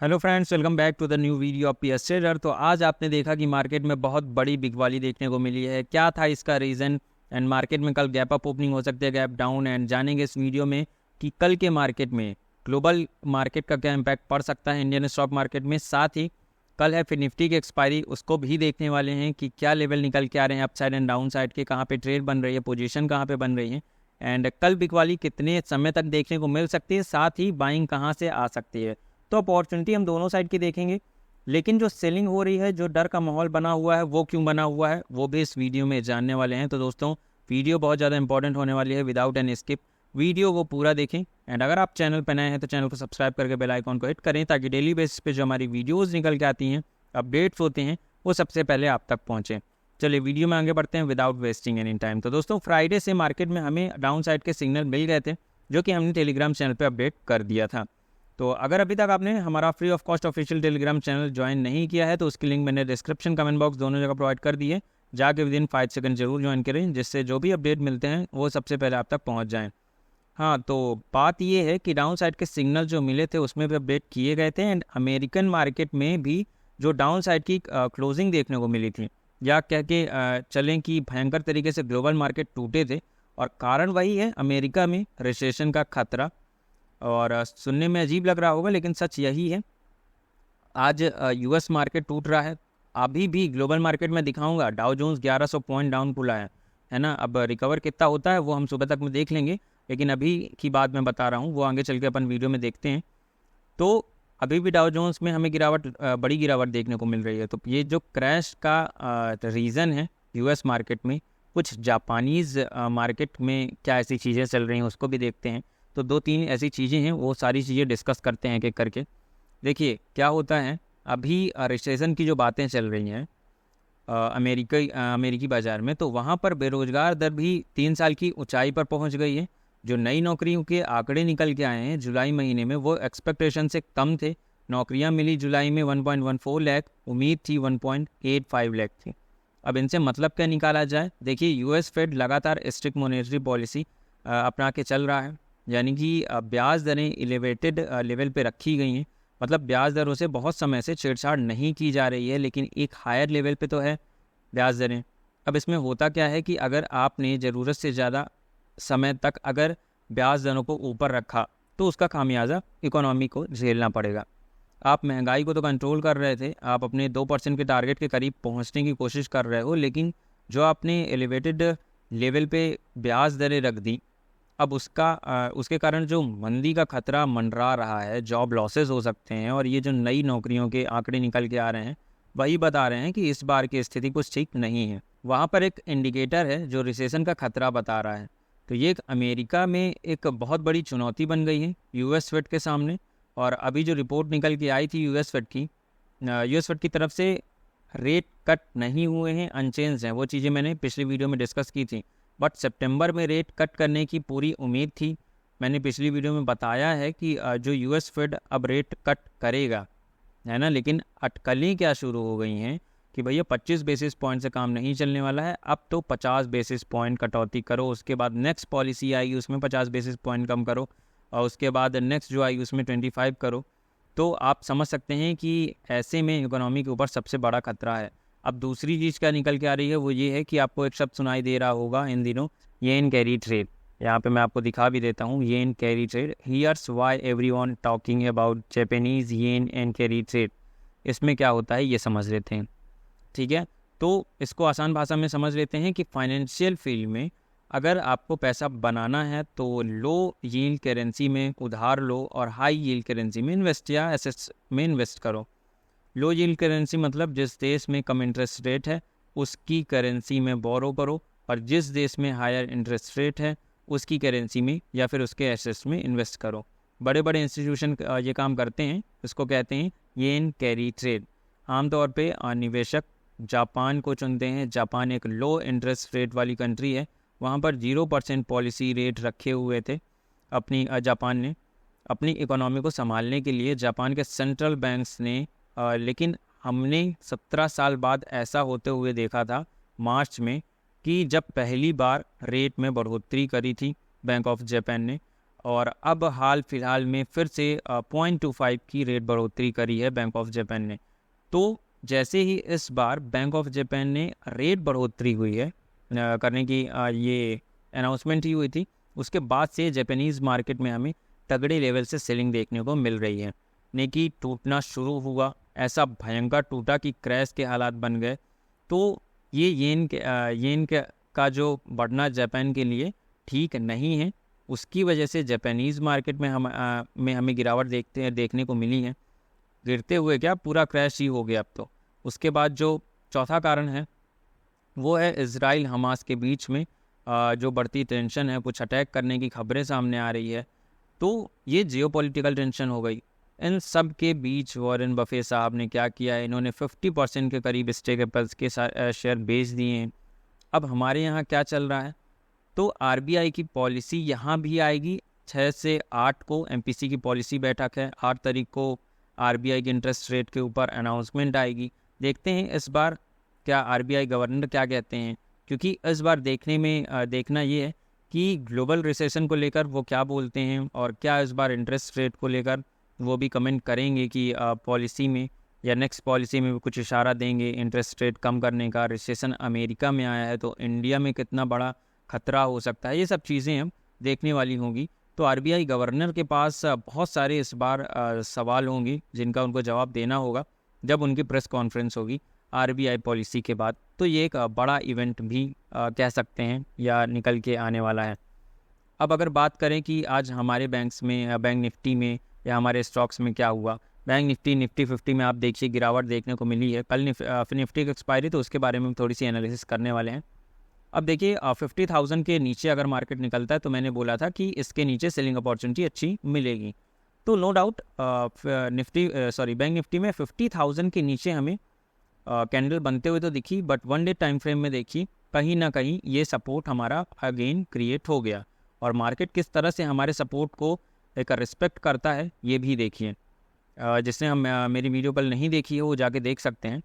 Hello friends, welcome back to the new video of PS trader. तो आज आपने देखा कि मार्केट में बहुत बड़ी बिकवाली देखने को मिली है। क्या था इसका रीज़न? एंड मार्केट में कल गैप अप ओपनिंग हो सकती है, गैप डाउन, एंड जानेंगे इस वीडियो में कि कल के मार्केट में ग्लोबल मार्केट का क्या इम्पैक्ट पड़ सकता है इंडियन स्टॉक मार्केट में। साथ ही कल है फिर निफ्टी की एक्सपायरी, उसको भी देखने वाले हैं कि क्या लेवल निकल के आ रहे हैं अपसाइड एंड डाउन साइड के, कहाँ पे ट्रेड बन रही है, पोजीशन कहाँ पे बन रही है, एंड कल बिकवाली कितने समय तक देखने को मिल सकती है, साथ ही बाइंग कहाँ से आ सकती है। तो अपॉर्चुनिटी हम दोनों साइड की देखेंगे, लेकिन जो सेलिंग हो रही है, जो डर का माहौल बना हुआ है, वो क्यों बना हुआ है, वो भी इस वीडियो में जानने वाले हैं। तो दोस्तों, वीडियो बहुत ज़्यादा इंपॉर्टेंट होने वाली है। विदाउट एन स्किप वीडियो को पूरा देखें, एंड अगर आप चैनल पर नए हैं तो चैनल को सब्सक्राइब करके बेल आइकॉन को हिट करें, ताकि डेली बेसिस पे जो हमारी वीडियोज़ निकल के आती हैं, अपडेट्स होते हैं, वो सबसे पहले आप तक पहुँचें। चलिए वीडियो में आगे बढ़ते हैं विदाउट वेस्टिंग एनी टाइम। तो दोस्तों, फ्राइडे से मार्केट में हमें डाउन साइड के सिग्नल मिल गए थे, जो कि हमने टेलीग्राम चैनल पे अपडेट कर दिया था। तो अगर अभी तक आपने हमारा free of cost official Telegram channel join नहीं किया है, तो उसकी लिंक मैंने डिस्क्रिप्शन, कमेंट बॉक्स दोनों जगह प्रोवाइड कर दी है। जाके विदिन 5 सेकंड जरूर ज्वाइन करें, जिससे जो भी अपडेट मिलते हैं वो सबसे पहले आप तक पहुंच जाएं। हाँ, तो बात ये है कि डाउन साइड के सिग्नल जो मिले थे उसमें भी अपडेट किए गए थे, एंड अमेरिकन मार्केट में भी जो डाउन साइड की क्लोजिंग देखने को मिली थी, या कह के चलें कि भयंकर तरीके से ग्लोबल मार्केट टूटे थे, और कारण वही है, अमेरिका में रिसेशन का खतरा। और सुनने में अजीब लग रहा होगा, लेकिन सच यही है। आज यूएस मार्केट टूट रहा है। अभी भी ग्लोबल मार्केट में दिखाऊंगा, डाउ जोन्स 1100 पॉइंट डाउन खुला है ना। अब रिकवर कितना होता है वो हम सुबह तक में देख लेंगे, लेकिन अभी की बात मैं बता रहा हूँ, वो आगे चल के अपन वीडियो में देखते हैं। तो अभी भी डाउ जोन्स में हमें गिरावट, बड़ी गिरावट देखने को मिल रही है। तो ये जो क्रैश का रीज़न है यूएस मार्केट में, कुछ जापानीज़ मार्केट में क्या ऐसी चीज़ें चल रही हैं उसको भी देखते हैं। तो 2-3 ऐसी चीज़ें हैं, वो सारी चीज़ें डिस्कस करते हैं एक एक करके। देखिए क्या होता है, अभी रिसेशन की जो बातें चल रही हैं अमेरिकी बाज़ार में, तो वहाँ पर बेरोज़गार दर भी 3 साल की ऊंचाई पर पहुँच गई है। जो नई नौकरियों के आंकड़े निकल के आए हैं जुलाई महीने में, वो एक्सपेक्टेशन से कम थे। नौकरियां मिली जुलाई में 1.14 लाख, उम्मीद थी 1.85 लाख थी। अब इनसे मतलब क्या निकाला जाए? देखिए, यूएस फेड लगातार स्ट्रिक्ट मॉनेटरी पॉलिसी अपना के चल रहा है, यानी कि ब्याज दरें एलिवेटेड लेवल पे रखी गई हैं। मतलब ब्याज दरों से बहुत समय से छेड़छाड़ नहीं की जा रही है, लेकिन एक हायर लेवल पे तो है ब्याज दरें। अब इसमें होता क्या है कि अगर आपने ज़रूरत से ज़्यादा समय तक अगर ब्याज दरों को ऊपर रखा, तो उसका खामियाजा इकोनॉमी को झेलना पड़ेगा। आप महंगाई को तो कंट्रोल कर रहे थे, आप अपने 2% के टारगेट के करीब पहुंचने की कोशिश कर रहे हो, लेकिन जो आपने एलिवेटेड लेवल पे ब्याज दरें रख दी, अब उसके कारण जो मंदी का खतरा मंडरा रहा है, जॉब लॉसेस हो सकते हैं, और ये जो नई नौकरियों के आंकड़े निकल के आ रहे हैं, वही बता रहे हैं कि इस बार की स्थिति कुछ ठीक नहीं है। वहाँ पर एक इंडिकेटर है जो रिसेशन का खतरा बता रहा है। तो ये एक अमेरिका में एक बहुत बड़ी चुनौती बन गई है यूएस फेड के सामने। और अभी जो रिपोर्ट निकल के आई थी यूएस फेड की तरफ से, रेट कट नहीं हुए हैं, अनचेंज हैं। वो चीज़ें मैंने पिछली वीडियो में डिस्कस की थी, बट सितंबर में रेट कट करने की पूरी उम्मीद थी। मैंने पिछली वीडियो में बताया है कि जो यूएस फेड अब रेट कट करेगा, है ना, लेकिन अटकलें क्या शुरू हो गई हैं कि भैया 25 बेसिस पॉइंट से काम नहीं चलने वाला है, अब तो 50 बेसिस पॉइंट कटौती करो, उसके बाद नेक्स्ट पॉलिसी आएगी उसमें 50 बेसिस पॉइंट कम करो, और उसके बाद नेक्स्ट जो आएगी उसमें 25 करो। तो आप समझ सकते हैं कि ऐसे में इकोनॉमी के ऊपर सबसे बड़ा खतरा है। अब दूसरी चीज़ क्या निकल के आ रही है, वो ये है कि आपको एक शब्द सुनाई दे रहा होगा इन दिनों, येन कैरी ट्रेड। यहाँ पे मैं आपको दिखा भी देता हूँ, yen carry trade. Here's why everyone talking about Japanese yen and carry trade. इसमें क्या होता है ये समझ लेते हैं, ठीक है। तो इसको आसान भाषा में समझ लेते हैं कि फाइनेंशियल फील्ड में अगर आपको पैसा बनाना है, तो लो यील्ड करेंसी में उधार लो, और हाई यील्ड करेंसी में इन्वेस्ट या एसेट्स में इन्वेस्ट करो। लो यील्ड करेंसी मतलब जिस देश में कम इंटरेस्ट रेट है उसकी करेंसी में बोरो करो, और जिस देश में हायर इंटरेस्ट रेट है उसकी करेंसी में या फिर उसके एसेट्स में इन्वेस्ट करो। बड़े बड़े इंस्टीट्यूशन ये काम करते हैं, इसको कहते हैं येन कैरी ट्रेड। आमतौर पे निवेशक जापान को चुनते हैं। जापान एक लो इंटरेस्ट रेट वाली कंट्री है, वहाँ पर 0% पॉलिसी रेट रखे हुए थे। जापान ने अपनी इकोनॉमी को संभालने के लिए, जापान के सेंट्रल बैंक्स ने, लेकिन हमने 17 साल बाद ऐसा होते हुए देखा था मार्च में, कि जब पहली बार रेट में बढ़ोतरी करी थी बैंक ऑफ जापान ने, और अब हाल फिलहाल में फिर से 0.25 की रेट बढ़ोतरी करी है बैंक ऑफ जापान ने। तो जैसे ही इस बार बैंक ऑफ जापान ने रेट बढ़ोतरी हुई है करने की ये अनाउंसमेंट ही हुई थी, उसके बाद से जापानीज़ मार्केट में हमें तगड़े लेवल से सेलिंग देखने को मिल रही है। निकी टूटना शुरू हुआ, ऐसा भयंकर टूटा कि क्रैश के हालात बन गए। तो ये येन का जो बढ़ना जापान के लिए ठीक नहीं है, उसकी वजह से जापानीज़ मार्केट में हमें गिरावट देखने को मिली है। गिरते हुए क्या पूरा क्रैश ही हो गया अब तो। उसके बाद जो चौथा कारण है वो है इजराइल हमास के बीच में जो बढ़ती टेंशन है, कुछ अटैक करने की खबरें सामने आ रही है। तो ये जियोपॉलिटिकल टेंशन हो गई। इन सब के बीच वॉरेन बफे साहब ने क्या किया है, इन्होंने 50% के करीब स्टेक एप्पल्स के शेयर बेच दिए हैं। अब हमारे यहाँ क्या चल रहा है, तो आरबीआई की पॉलिसी यहाँ भी आएगी। 6 से 8 को एमपीसी की पॉलिसी बैठक है, 8 तारीख को आरबीआई के इंटरेस्ट रेट के ऊपर अनाउंसमेंट आएगी। देखते हैं इस बार क्या आरबीआई गवर्नर क्या कहते हैं, क्योंकि इस बार देखना ये है कि ग्लोबल रिसेशन को लेकर वो क्या बोलते हैं, और क्या इस बार इंटरेस्ट रेट को लेकर वो भी कमेंट करेंगे कि पॉलिसी में या नेक्स्ट पॉलिसी में भी कुछ इशारा देंगे इंटरेस्ट रेट कम करने का। रिसेशन अमेरिका में आया है तो इंडिया में कितना बड़ा खतरा हो सकता है, ये सब चीज़ें हम देखने वाली होंगी। तो आरबीआई गवर्नर के पास बहुत सारे इस बार सवाल होंगे जिनका उनको जवाब देना होगा जब उनकी प्रेस कॉन्फ्रेंस होगी आरबीआई पॉलिसी के बाद। तो ये एक बड़ा इवेंट भी कह सकते हैं या निकल के आने वाला है। अब अगर बात करें कि आज हमारे बैंक्स में, बैंक निफ्टी में या हमारे स्टॉक्स में क्या हुआ, बैंक निफ्टी 50 में आप देखिए गिरावट देखने को मिली है। कल निफ्टी की एक्सपायरी, तो उसके बारे में थोड़ी सी एनालिसिस करने वाले हैं। अब देखिए 50,000 के नीचे अगर मार्केट निकलता है तो मैंने बोला था कि इसके नीचे सेलिंग अपॉर्चुनिटी अच्छी मिलेगी। तो नो डाउट बैंक निफ्टी में 50,000 के नीचे हमें कैंडल बनते हुए तो दिखी, बट 1 डे टाइम फ्रेम में देखिए कहीं ना कहीं ये सपोर्ट हमारा अगेन क्रिएट हो गया। और मार्केट किस तरह से हमारे सपोर्ट को एक रिस्पेक्ट करता है ये भी देखिए। जिसने मेरी वीडियो कल नहीं देखी है वो जाके देख सकते हैं।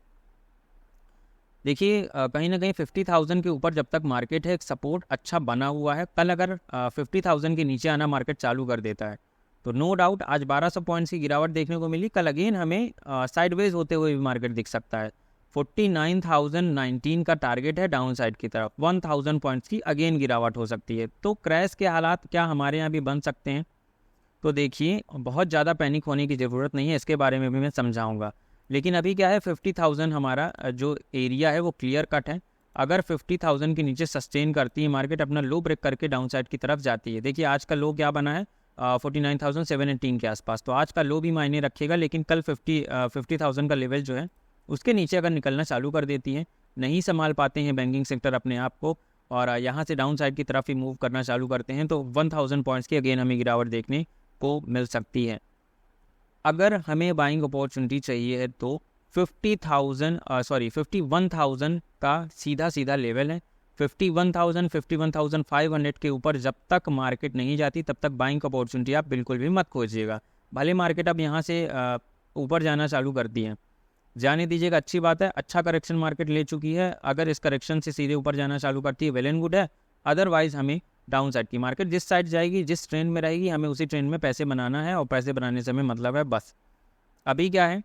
देखिए कहीं ना कहीं 50,000 के ऊपर जब तक मार्केट है एक सपोर्ट अच्छा बना हुआ है। कल अगर 50,000 के नीचे आना मार्केट चालू कर देता है तो नो डाउट आज 1200 पॉइंट्स की गिरावट देखने को मिली। कल अगेन हमें साइडवेज होते हुए भी मार्केट दिख सकता है। 49,019 का टारगेट है डाउन साइड की तरफ, 1000 पॉइंट्स की अगेन गिरावट हो सकती है। तो क्रैश के हालात क्या हमारे यहाँ भी बन सकते हैं, तो देखिए बहुत ज़्यादा पैनिक होने की ज़रूरत नहीं है, इसके बारे में भी मैं समझाऊंगा। लेकिन अभी क्या है 50,000 हमारा जो एरिया है वो क्लियर कट है। अगर 50,000 के नीचे सस्टेन करती है मार्केट, अपना लो ब्रेक करके डाउन साइड की तरफ जाती है। देखिए आज का लो क्या बना है 49,718 के आसपास, तो आज का लो भी मायने रखेगा। लेकिन कल 50,000 का लेवल जो है उसके नीचे अगर निकलना चालू कर देती है, नहीं संभाल पाते हैं बैंकिंग सेक्टर अपने आप को और यहाँ से डाउन साइड की तरफ ही मूव करना चालू करते हैं, तो 1000 पॉइंट्स की अगेन हमें गिरावट देखने को मिल सकती है। अगर हमें बाइंग अपॉर्चुनिटी चाहिए है तो 51,000 का सीधा लेवल है। 51,500 के ऊपर जब तक मार्केट नहीं जाती तब तक बाइंग अपॉर्चुनिटी आप बिल्कुल भी मत खोजिएगा। भले मार्केट अब यहाँ से ऊपर जाना चालू करती है, जाने दीजिएगा, अच्छी बात है। अच्छा करेक्शन मार्केट ले चुकी है, अगर इस करेक्शन से सीधे ऊपर जाना चालू करती है वेल एंड गुड है। अदरवाइज हमें डाउन साइड की मार्केट जिस साइड जाएगी, जिस ट्रेंड में रहेगी, हमें उसी ट्रेंड में पैसे बनाना है और पैसे बनाने से हमें मतलब है बस। अभी क्या है,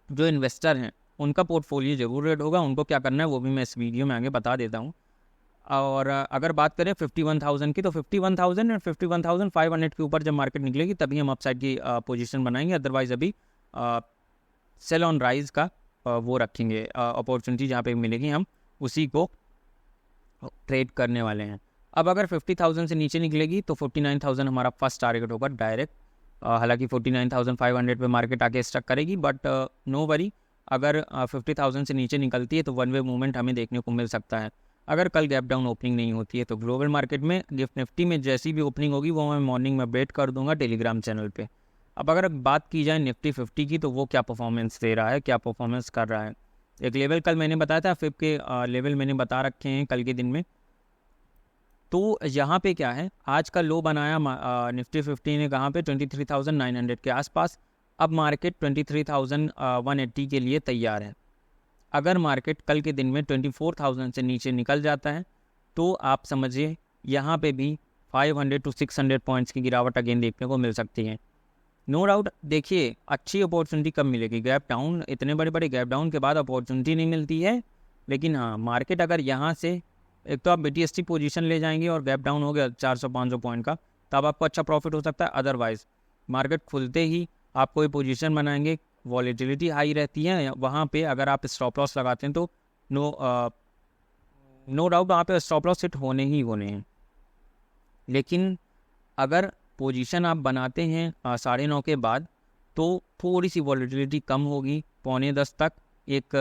जो इन्वेस्टर हैं उनका पोर्टफोलियो जरूर रेड होगा, उनको क्या करना है वो भी मैं इस वीडियो में आगे बता देता हूँ। और अगर बात करें 51,000 की, तो 51,000 और 51,500 के ऊपर जब मार्केट निकलेगी तभी हम अपसाइड की पोजीशन बनाएंगे। अदरवाइज अभी सेल ऑन राइज का वो रखेंगे अपॉर्चुनिटी, जहाँ पे मिलेगी हम उसी को ट्रेड करने वाले हैं। अब अगर 50,000 से नीचे निकलेगी तो 49,000 हमारा फर्स्ट टारगेट होगा डायरेक्ट। हालांकि 49,500 पे मार्केट आके स्टक करेगी, बट नो वरी, अगर 50,000 से नीचे निकलती है तो वन वे मूवमेंट हमें देखने को मिल सकता है। अगर कल गैप डाउन ओपनिंग नहीं होती है तो ग्लोबल मार्केट में गिफ्ट निफ्टी में जैसी भी ओपनिंग होगी वो मैं मॉर्निंग में अपडेट कर दूंगा टेलीग्राम चैनल पे। अब अगर बात की जाए निफ्टी 50 की, तो वो क्या परफॉर्मेंस दे रहा है, क्या परफॉर्मेंस कर रहा है। एक लेवल कल मैंने बताया था, फिप के लेवल मैंने बता रखे हैं कल के दिन में। तो यहाँ पे क्या है, आज का लो बनाया निफ्टी 50 ने कहाँ पे 23,900 के आसपास। अब मार्केट 23,180 के लिए तैयार है। अगर मार्केट कल के दिन में 24,000 से नीचे निकल जाता है तो आप समझिए यहाँ पे भी 500 to 600 पॉइंट्स की गिरावट अगेन देखने को मिल सकती है। नो डाउट देखिए अच्छी अपॉर्चुनिटी कब मिलेगी, गैप डाउन, इतने बड़े बड़े गैप डाउन के बाद अपॉर्चुनिटी नहीं मिलती है। लेकिन हाँ मार्केट अगर यहाँ से एक तो आप BTST पोजीशन ले जाएंगे और गैप डाउन हो गया 400-500 पॉइंट का, तब आपको अच्छा प्रॉफिट हो सकता है। अदरवाइज मार्केट खुलते ही आप कोई पोजीशन बनाएंगे, वॉलेटिलिटी हाई रहती है वहाँ पे, अगर आप स्टॉप लॉस लगाते हैं तो नो डाउट वहाँ पे स्टॉप लॉस हिट होने ही होने हैं। लेकिन अगर पोजीशन आप बनाते हैं 9:30 के बाद, तो थोड़ी सी वॉलेटिलिटी कम होगी 9:45 तक। एक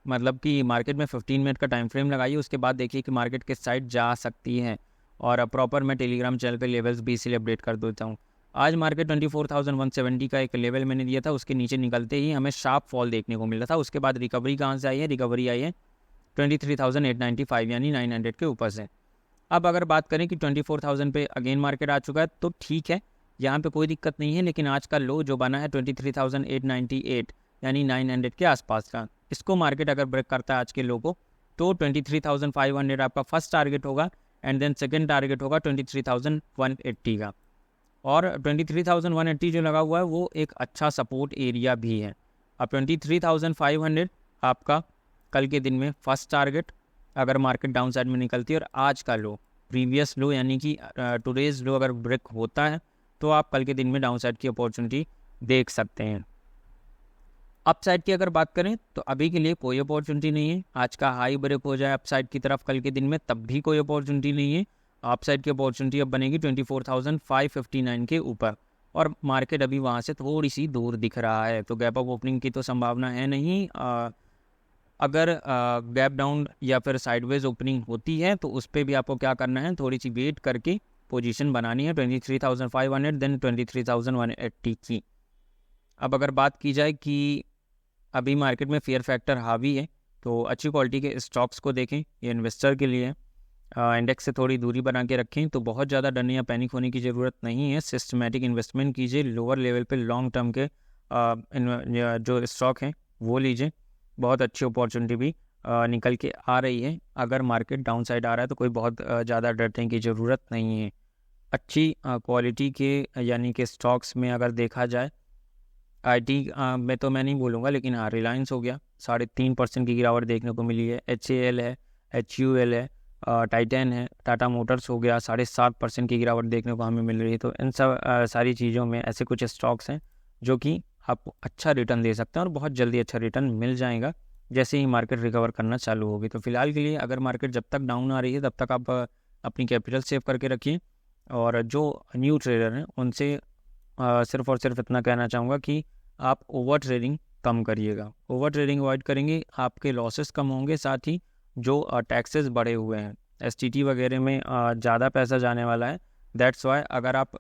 मतलब कि मार्केट में 15 मिनट का टाइम फ्रेम लगाइए, उसके बाद देखिए कि मार्केट किस साइड जा सकती है। और प्रॉपर मैं टेलीग्राम चैनल पे लेवल्स भी इसीलिए अपडेट कर देता हूँ। आज मार्केट 24,170 का एक लेवल मैंने दिया था, उसके नीचे निकलते ही हमें शार्प फॉल देखने को मिल रहा था। उसके बाद रिकवरी कहाँ से आई है, रिकवरी आई है 23,895 यानी 900 के ऊपर से। अब अगर बात करें कि 24,000 पे अगेन मार्केट आ चुका है तो ठीक है, यहाँ पे कोई दिक्कत नहीं है। लेकिन आज का लो जो बना है 23,898 यानी 900 के आसपास का, इसको मार्केट अगर ब्रेक करता है आज के लो को, तो 23,500 आपका फर्स्ट टारगेट होगा एंड देन सेकंड टारगेट होगा 23,180 का। और 23,180 जो लगा हुआ है वो एक अच्छा सपोर्ट एरिया भी है। अब 23,500 आपका कल के दिन में फर्स्ट टारगेट अगर मार्केट डाउन साइड में निकलती है, और आज का लो प्रीवियस लो यानी कि टुडेज लो अगर ब्रेक होता है, तो आप कल के दिन में डाउन साइड की अपॉर्चुनिटी देख सकते हैं। अप साइड की अगर बात करें तो अभी के लिए कोई अपॉर्चुनिटी नहीं है। आज का हाई ब्रेक हो जाए अप साइड की तरफ कल के दिन में, तब भी कोई अपॉर्चुनिटी नहीं है। अप साइड की अपॉर्चुनिटी अब बनेगी 24,559 के ऊपर, और मार्केट अभी वहाँ से थोड़ी सी दूर दिख रहा है, तो गैप अप ओपनिंग की तो संभावना है नहीं। अगर गैप डाउन या फिर साइडवेज ओपनिंग होती है तो उस पर भी आपको क्या करना है, थोड़ी सी वेट करके पोजीशन बनानी है 23,500 देन 23,180 की। अब अगर बात की जाए कि अभी मार्केट में फेयर फैक्टर हावी है, तो अच्छी क्वालिटी के स्टॉक्स को देखें, ये इन्वेस्टर के लिए इंडेक्स से थोड़ी दूरी बना के रखें। तो बहुत ज़्यादा डरने या पैनिक होने की ज़रूरत नहीं है। सिस्टमैटिक इन्वेस्टमेंट कीजिए, लोअर लेवल पे लॉन्ग टर्म के जो स्टॉक हैं वो लीजिए। बहुत अच्छी अपॉर्चुनिटी भी निकल के आ रही है। अगर मार्केट डाउन साइड आ रहा है तो कोई बहुत ज़्यादा डरने की ज़रूरत नहीं है। अच्छी क्वालिटी के यानी कि स्टॉक्स में अगर देखा जाए, IT में तो मैं नहीं बोलूँगा, लेकिन हाँ रिलायंस हो गया 3.5% की गिरावट देखने को मिली है। HAL है, HUL है, टाइटन है, टाटा मोटर्स हो गया 7.5% की गिरावट देखने को हमें मिल रही है। तो इन सब सारी चीज़ों में ऐसे कुछ स्टॉक्स हैं जो कि आपको अच्छा रिटर्न दे सकते हैं, और बहुत जल्दी अच्छा रिटर्न मिल जाएगा जैसे ही मार्केट रिकवर करना चालू होगी। तो फिलहाल के लिए अगर मार्केट जब तक डाउन आ रही है तब तक आप अपनी कैपिटल सेव करके रखिए। और जो न्यू ट्रेडर हैं उनसे सिर्फ और सिर्फ इतना कहना चाहूँगा कि आप ओवर ट्रेडिंग कम करिएगा। ओवर ट्रेडिंग अवॉइड करेंगे, आपके लॉसेस कम होंगे, साथ ही जो टैक्सेस बढ़े हुए हैं STT वगैरह में ज़्यादा पैसा जाने वाला है। दैट्स वाई अगर आप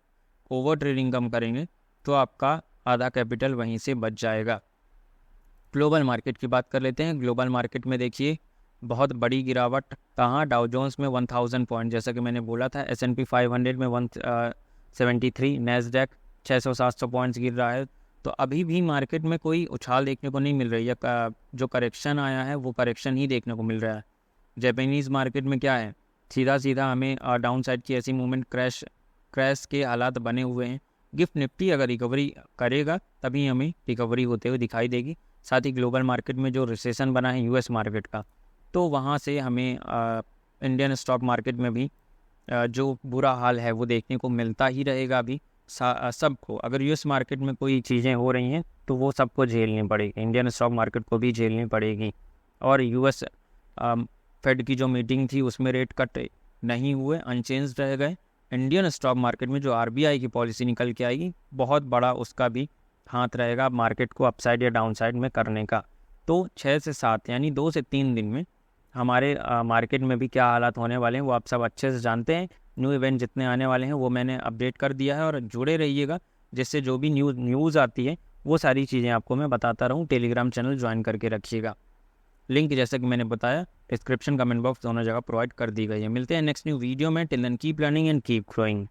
ओवर ट्रेडिंग कम करेंगे तो आपका आधा कैपिटल वहीं से बच जाएगा। ग्लोबल मार्केट की बात कर लेते हैं। ग्लोबल मार्केट में देखिए बहुत बड़ी गिरावट कहाँ, डाउ जोन्स में 1000 पॉइंट, जैसा कि मैंने बोला था। S&P 500 में 173, नैस्डैक 600-700 पॉइंट्स गिर रहा है। तो अभी भी मार्केट में कोई उछाल देखने को नहीं मिल रही है। जो करेक्शन आया है वो करेक्शन ही देखने को मिल रहा है। जापानीज़ मार्केट में क्या है, सीधा सीधा हमें डाउन साइड की ऐसी मूवमेंट, क्रैश के हालात बने हुए हैं। गिफ्ट निफ्टी अगर रिकवरी करेगा तभी हमें रिकवरी होते हुए दिखाई देगी। साथ ही ग्लोबल मार्केट में जो रिसेशन बना है US मार्केट का, तो वहाँ से हमें इंडियन स्टॉक मार्केट में भी जो बुरा हाल है वो देखने को मिलता ही रहेगा। अभी सबको, अगर US मार्केट में कोई चीज़ें हो रही हैं तो वो सबको झेलनी पड़ेगी, इंडियन स्टॉक मार्केट को भी झेलनी पड़ेगी। और US फेड की जो मीटिंग थी उसमें रेट कट नहीं हुए, अनचेंज रह गए। इंडियन स्टॉक मार्केट में जो RBI की पॉलिसी निकल के आएगी, बहुत बड़ा उसका भी हाथ रहेगा मार्केट को अपसाइड या डाउन साइड में करने का। तो 6 से 7 यानी 2 से 3 दिन में हमारे मार्केट में भी क्या हालात होने वाले हैं वो आप सब अच्छे से जानते हैं। न्यू इवेंट जितने आने वाले हैं वो मैंने अपडेट कर दिया है, और जुड़े रहिएगा, जिससे जो भी न्यूज़ आती है वो सारी चीज़ें आपको मैं बताता रहूँ। टेलीग्राम चैनल ज्वाइन करके रखिएगा। लिंक जैसा कि मैंने बताया डिस्क्रिप्शन, कमेंट बॉक्स दोनों जगह प्रोवाइड कर दी गई है। मिलते हैं नेक्स्ट न्यू वीडियो में। Till then keep learning and keep growing.